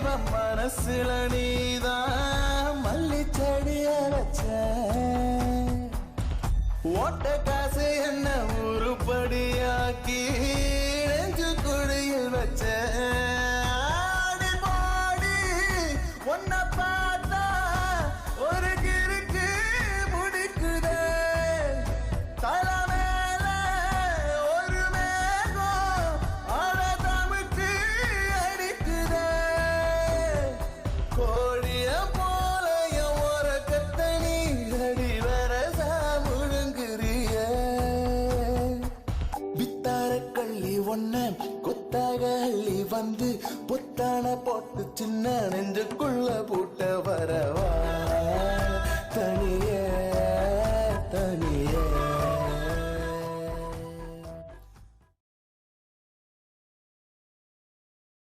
மனசுல நீதான் மல்லி செடிய வச்ச ஓட்ட காசு என்ன உருப்படியாக்கி நெஞ்சு குழியில் வச்ச ஒன்ன பார்த்தா ஒரு கிறுக்கு முடிக்குதே தலை மேல ஒரு மேகம் அழ தமிழ்க்கு அடிக்குதே கோழிய போலைய ஒரு கத்தனி அடி வரசா முழுங்குறிய வித்தார கள்ளி ஒன்ன கொத்தாக அள்ளி வந்து புத்தான போட்டு சின்ன நெஞ்சுக்குள்ள பூட்ட வரவா